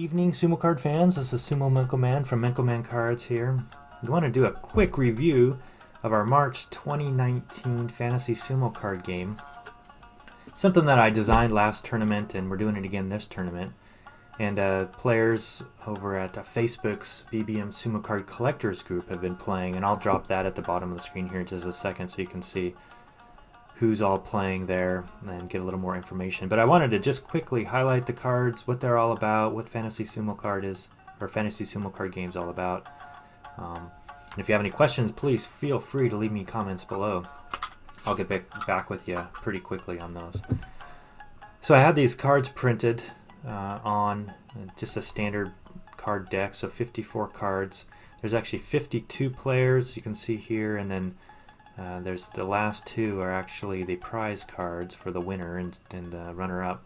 evening, Sumo card fans. This is Sumo Menko Man from Menko Man Cards here. I want to do a quick review of our March 2019 Fantasy Sumo card game. Something that I designed last tournament, and we're doing it again this tournament. And players over at Facebook's BBM Sumo Card Collectors group have been playing, and I'll drop that at the bottom of the screen here in just a second so you can see who's all playing there and get a little more information. But I wanted to just quickly highlight the cards, what they're all about, what Fantasy Sumo card is, or Fantasy Sumo card game's all about. And if you have any questions, please feel free to leave me comments below. I'll get back with you pretty quickly on those. So I had these cards printed on just a standard card deck, so 54 cards. There's actually 52 players, you can see here, and then there's the last two are actually the prize cards for the winner and runner-up,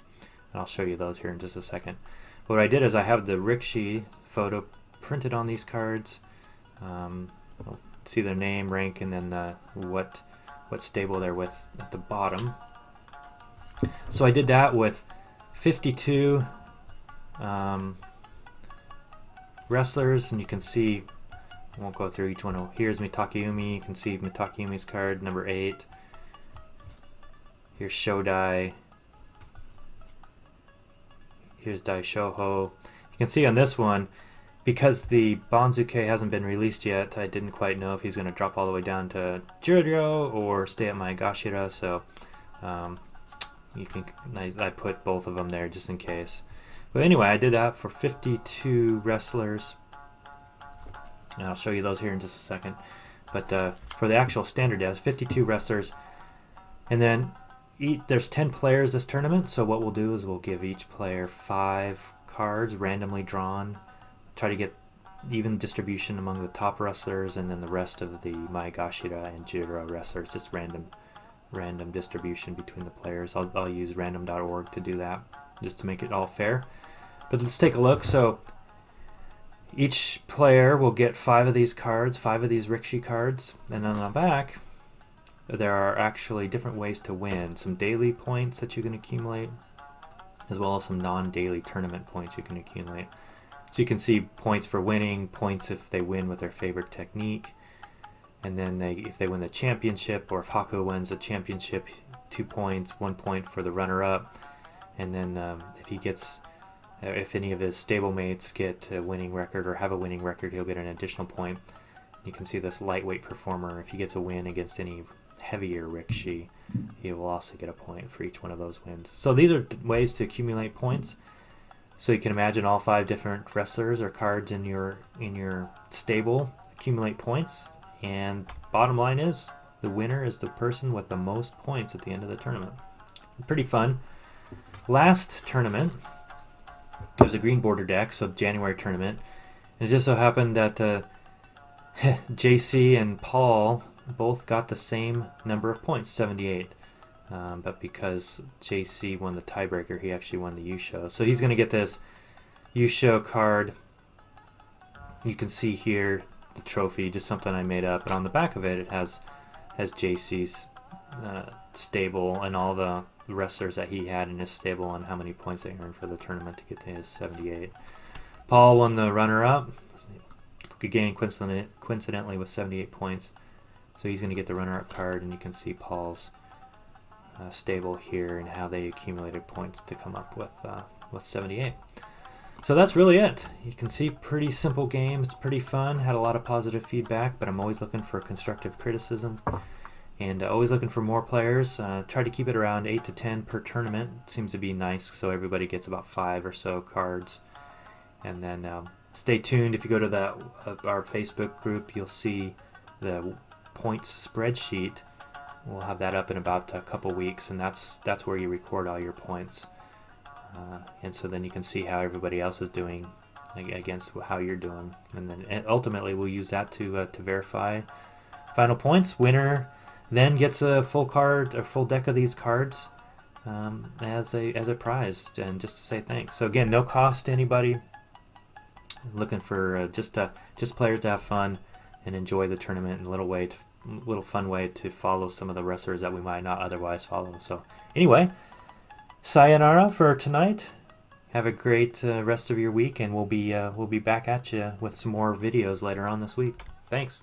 and I'll show you those here in just a second. What I did is I have the Rikishi photo printed on these cards. You'll see their name, rank, and then what stable they're with at the bottom. So I did that with 52 wrestlers, and you can see, I won't go through each one. Oh, here's Mitakeumi. You can see Mitakeumi's card, number 8. Here's Shodai. Here's Daishoho. You can see on this one, because the Banzuke hasn't been released yet, I didn't quite know if he's going to drop all the way down to Juryo or stay at Maegashira, so I put both of them there just in case. But anyway, I did that for 52 wrestlers. And I'll show you those here in just a second. But for the actual standard deck, 52 wrestlers. And then there's 10 players this tournament, so what we'll do is we'll give each player 5 cards randomly drawn. Try to get even distribution among the top wrestlers, and then the rest of the Maegashira and Jiro wrestlers, just random distribution between the players. I'll use random.org to do that, just to make it all fair. But let's take a look. So each player will get 5 of these cards, 5 of these Rikishi cards, and on the back there are actually different ways to win. Some daily points that you can accumulate, as well as some non-daily tournament points you can accumulate. So you can see points for winning, points if they win with their favorite technique, and then if they win the championship, or if Haku wins the championship, 2 points, 1 point for the runner-up, and then if any of his stablemates get a winning record or have a winning record, he'll get an additional point. You can see this lightweight performer, if he gets a win against any heavier Rikishi, he will also get a point for each one of those wins. So these are ways to accumulate points. So you can imagine all 5 different wrestlers or cards in your stable accumulate points, and bottom line is the winner is the person with the most points at the end of the tournament. Pretty fun. Last tournament, it was a green border deck, so January tournament, and it just so happened that JC and Paul both got the same number of points, 78. But because JC won the tiebreaker, he actually won the Yusho. So he's going to get this Yusho card. You can see here the trophy, just something I made up. And on the back of it, it has JC's stable and all the wrestlers that he had in his stable and how many points they earned for the tournament to get to his 78. Paul won the runner-up, again coincidentally with 78 points. So he's going to get the runner-up card, and you can see Paul's stable here and how they accumulated points to come up with 78. So that's really it. You can see, pretty simple game. It's pretty fun. Had a lot of positive feedback, but I'm always looking for constructive criticism, and always looking for more players. Try to keep it around 8 to 10 per tournament. Seems to be nice, so everybody gets about 5 or so cards. And then stay tuned. If you go to our Facebook group, you'll see the points spreadsheet. We'll have that up in about a couple weeks, and that's where you record all your points. And so then you can see how everybody else is doing against how you're doing, and then ultimately we'll use that to verify final points. Winner then gets a full deck of these cards as a prize, and just to say thanks. So again, no cost to anybody. Looking for just players to have fun and enjoy the tournament in a little fun way to follow some of the wrestlers that we might not otherwise follow. So anyway, sayonara for tonight. have a great rest of your week, and we'll be back at you with some more videos later on this week. Thanks.